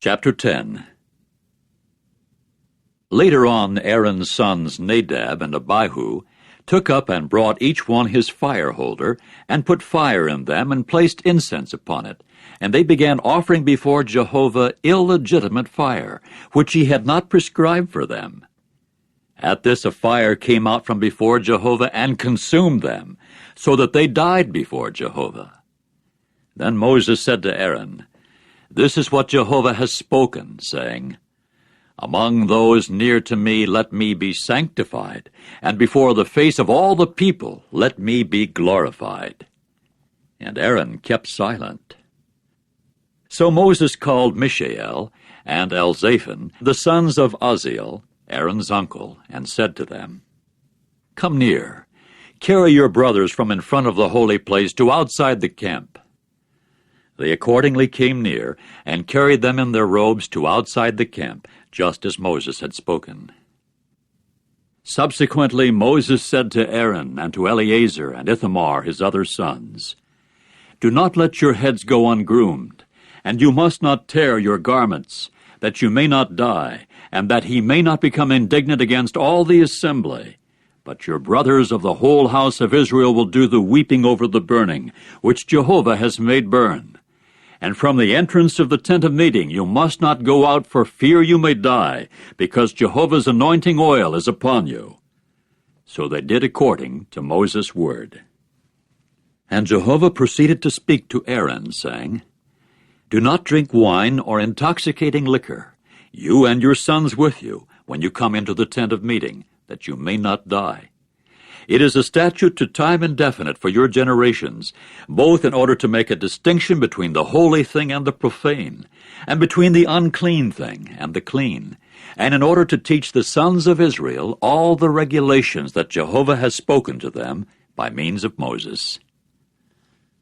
Chapter 10. Later on, Aaron's sons Nadab and Abihu took up and brought each one his fire holder, and put fire in them, and placed incense upon it. And they began offering before Jehovah illegitimate fire, which he had not prescribed for them. At this a fire came out from before Jehovah, and consumed them, so that they died before Jehovah. Then Moses said to Aaron, "This is what Jehovah has spoken, saying, Among those near to me let me be sanctified, and before the face of all the people let me be glorified." And Aaron kept silent. So Moses called Mishael and Elzaphan, the sons of Uzziel, Aaron's uncle, and said to them, "Come near, carry your brothers from in front of the holy place to outside the camp." They accordingly came near, and carried them in their robes to outside the camp, just as Moses had spoken. Subsequently Moses said to Aaron and to Eleazar and Ithamar his other sons, "Do not let your heads go ungroomed, and you must not tear your garments, that you may not die, and that he may not become indignant against all the assembly. But your brothers of the whole house of Israel will do the weeping over the burning, which Jehovah has made burn. And from the entrance of the tent of meeting you must not go out for fear you may die, because Jehovah's anointing oil is upon you." So they did according to Moses' word. And Jehovah proceeded to speak to Aaron, saying, "Do not drink wine or intoxicating liquor, you and your sons with you, when you come into the tent of meeting, that you may not die. It is a statute to time indefinite for your generations, both in order to make a distinction between the holy thing and the profane, and between the unclean thing and the clean, and in order to teach the sons of Israel all the regulations that Jehovah has spoken to them by means of Moses."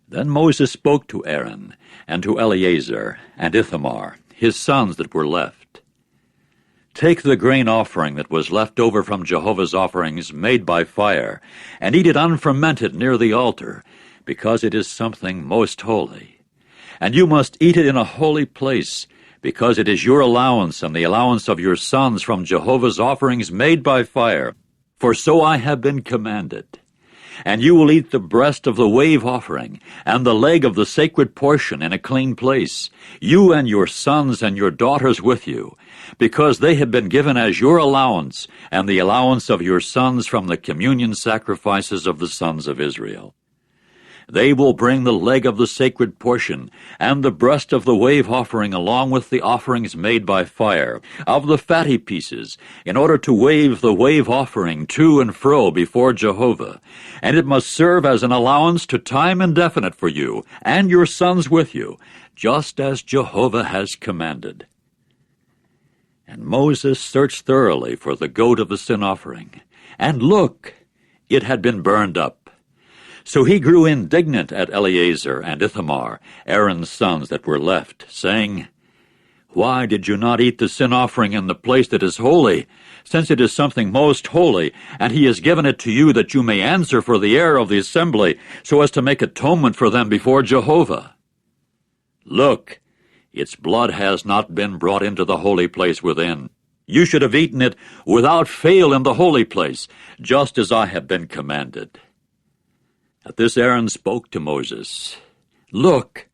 Then Moses spoke to Aaron and to Eleazar and Ithamar, his sons that were left. "Take the grain offering that was left over from Jehovah's offerings made by fire, and eat it unfermented near the altar, because it is something most holy. And you must eat it in a holy place, because it is your allowance and the allowance of your sons from Jehovah's offerings made by fire, for so I have been commanded. And you will eat the breast of the wave offering, and the leg of the sacred portion in a clean place, you and your sons and your daughters with you, because they have been given as your allowance, and the allowance of your sons from the communion sacrifices of the sons of Israel. They will bring the leg of the sacred portion, and the breast of the wave offering along with the offerings made by fire, of the fatty pieces, in order to wave the wave offering to and fro before Jehovah. And it must serve as an allowance to time indefinite for you, and your sons with you, just as Jehovah has commanded." And Moses searched thoroughly for the goat of the sin offering, and look, it had been burned up. So he grew indignant at Eleazar and Ithamar, Aaron's sons that were left, saying, "Why did you not eat the sin offering in the place that is holy, since it is something most holy, and he has given it to you that you may answer for the error of the assembly, so as to make atonement for them before Jehovah? Look, its blood has not been brought into the holy place within. You should have eaten it without fail in the holy place, just as I have been commanded." At this Aaron spoke to Moses, "Look,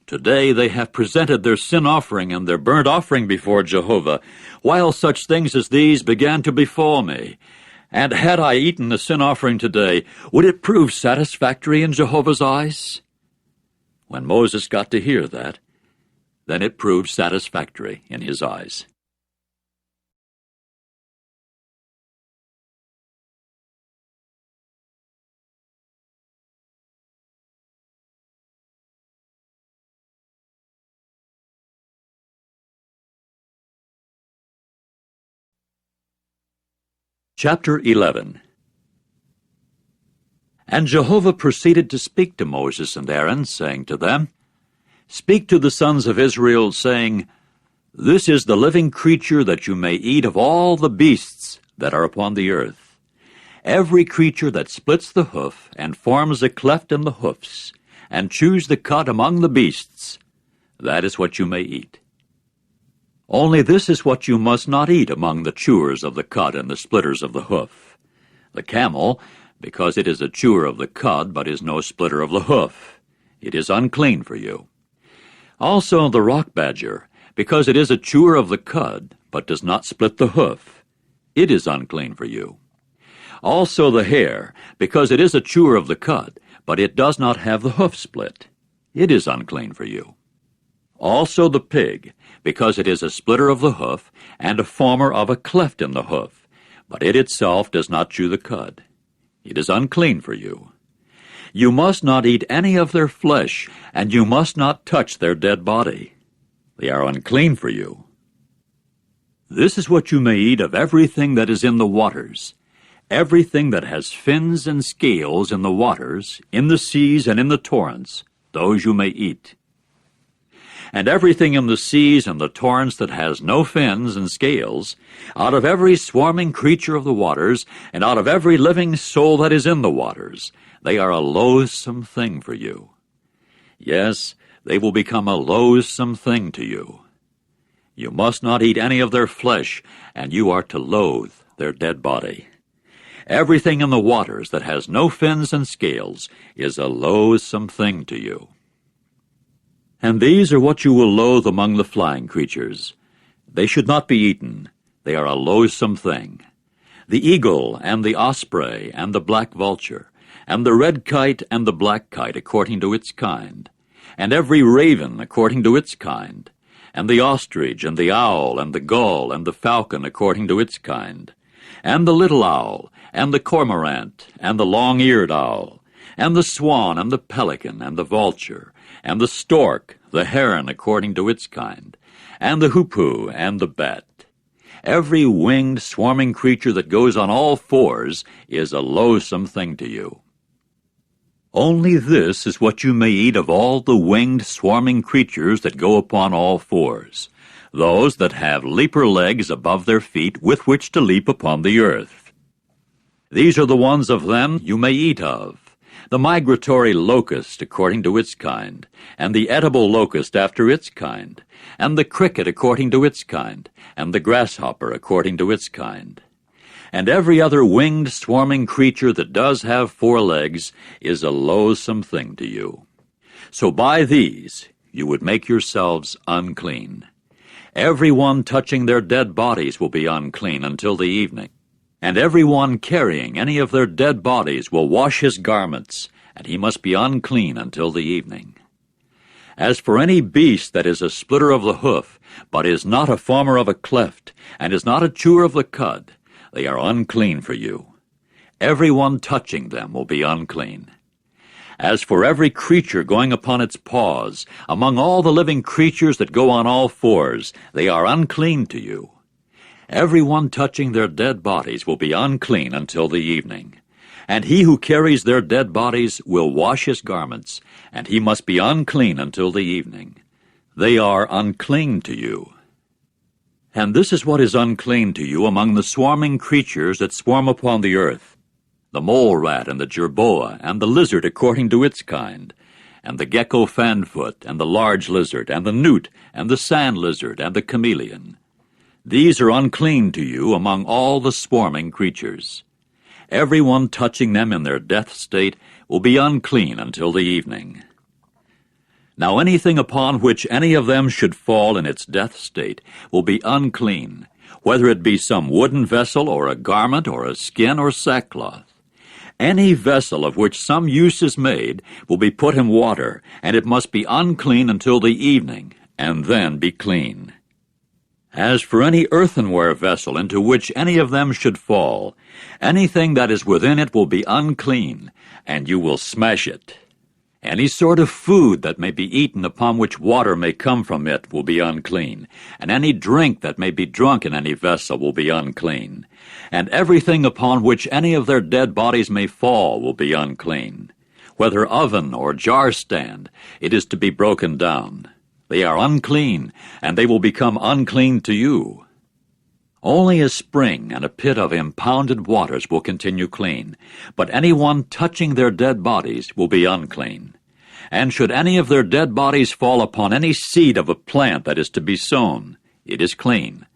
today they have presented their sin offering and their burnt offering before Jehovah, while such things as these began to befall me. And had I eaten the sin offering today, would it prove satisfactory in Jehovah's eyes?" When Moses got to hear that, then it proved satisfactory in his eyes. Chapter 11. And Jehovah proceeded to speak to Moses and Aaron, saying to them, "Speak to the sons of Israel, saying, This is the living creature that you may eat of all the beasts that are upon the earth. Every creature that splits the hoof and forms a cleft in the hoofs, and chews the cud among the beasts, that is what you may eat. Only this is what you must not eat among the chewers of the cud and the splitters of the hoof: the camel, because it is a chewer of the cud, but is no splitter of the hoof. It is unclean for you. Also the rock badger, because it is a chewer of the cud, but does not split the hoof. It is unclean for you. Also the hare, because it is a chewer of the cud, but it does not have the hoof split. It is unclean for you. Also the pig, because it is a splitter of the hoof, and a former of a cleft in the hoof, but it itself does not chew the cud. It is unclean for you. You must not eat any of their flesh, and you must not touch their dead body. They are unclean for you. This is what you may eat of everything that is in the waters, everything that has fins and scales in the waters, in the seas and in the torrents, those you may eat. And everything in the seas and the torrents that has no fins and scales, out of every swarming creature of the waters, and out of every living soul that is in the waters, they are a loathsome thing for you. Yes, they will become a loathsome thing to you. You must not eat any of their flesh, and you are to loathe their dead body. Everything in the waters that has no fins and scales is a loathsome thing to you. And these are what you will loathe among the flying creatures. They should not be eaten. They are a loathsome thing: the eagle, and the osprey, and the black vulture, and the red kite, and the black kite, according to its kind, and every raven according to its kind, and the ostrich, and the owl, and the gull, and the falcon according to its kind, and the little owl, and the cormorant, and the long-eared owl, and the swan, and the pelican, and the vulture, and the stork, the heron according to its kind, and the hoopoe, and the bat. Every winged, swarming creature that goes on all fours is a loathsome thing to you. Only this is what you may eat of all the winged, swarming creatures that go upon all fours, those that have leaper legs above their feet with which to leap upon the earth. These are the ones of them you may eat of: the migratory locust according to its kind, and the edible locust after its kind, and the cricket according to its kind, and the grasshopper according to its kind. And every other winged, swarming creature that does have 4 legs is a loathsome thing to you. So by these you would make yourselves unclean. Every one touching their dead bodies will be unclean until the evening. And every one carrying any of their dead bodies will wash his garments, and he must be unclean until the evening. As for any beast that is a splitter of the hoof, but is not a former of a cleft, and is not a chewer of the cud, they are unclean for you. Every one touching them will be unclean. As for every creature going upon its paws, among all the living creatures that go on all fours, they are unclean to you. Every one touching their dead bodies will be unclean until the evening. And he who carries their dead bodies will wash his garments, and he must be unclean until the evening. They are unclean to you. And this is what is unclean to you among the swarming creatures that swarm upon the earth: the mole rat, and the jerboa, and the lizard according to its kind, and the gecko fanfoot, and the large lizard, and the newt, and the sand lizard, and the chameleon. These are unclean to you among all the swarming creatures. Every one touching them in their death state will be unclean until the evening. Now anything upon which any of them should fall in its death state will be unclean, whether it be some wooden vessel, or a garment, or a skin, or sackcloth. Any vessel of which some use is made will be put in water, and it must be unclean until the evening, and then be clean. As for any earthenware vessel into which any of them should fall, anything that is within it will be unclean, and you will smash it. Any sort of food that may be eaten upon which water may come from it will be unclean, and any drink that may be drunk in any vessel will be unclean, and everything upon which any of their dead bodies may fall will be unclean. Whether oven or jar stand, it is to be broken down. They are unclean, and they will become unclean to you. Only a spring and a pit of impounded waters will continue clean, but anyone touching their dead bodies will be unclean. And should any of their dead bodies fall upon any seed of a plant that is to be sown, it is clean.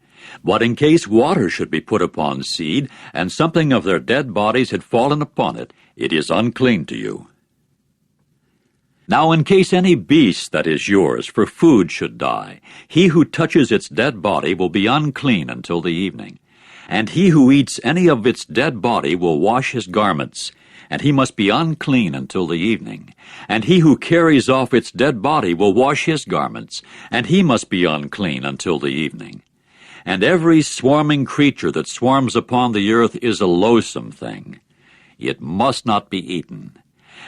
But in case water should be put upon seed, and something of their dead bodies had fallen upon it, it is unclean to you. Now in case any beast that is yours for food should die, he who touches its dead body will be unclean until the evening. And he who eats any of its dead body will wash his garments, and he must be unclean until the evening. And he who carries off its dead body will wash his garments, and he must be unclean until the evening. And every swarming creature that swarms upon the earth is a loathsome thing. It must not be eaten.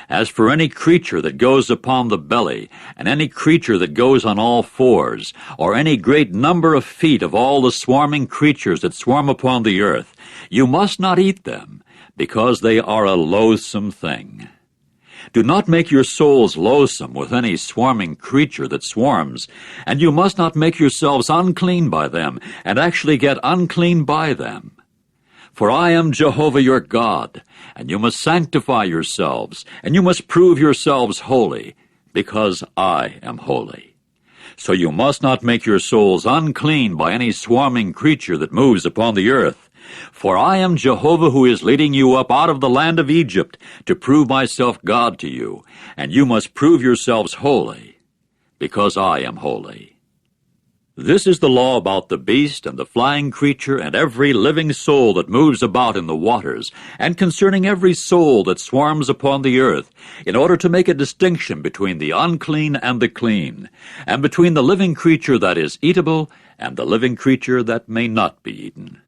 As for any creature that goes upon the belly, and any creature that goes on all fours, or any great number of feet of all the swarming creatures that swarm upon the earth, you must not eat them, because they are a loathsome thing. Do not make your souls loathsome with any swarming creature that swarms, and you must not make yourselves unclean by them, and actually get unclean by them. For I am Jehovah your God, and you must sanctify yourselves, and you must prove yourselves holy, because I am holy. So you must not make your souls unclean by any swarming creature that moves upon the earth. For I am Jehovah who is leading you up out of the land of Egypt to prove myself God to you, and you must prove yourselves holy, because I am holy. This is the law about the beast and the flying creature and every living soul that moves about in the waters, and concerning every soul that swarms upon the earth, in order to make a distinction between the unclean and the clean, and between the living creature that is eatable and the living creature that may not be eaten.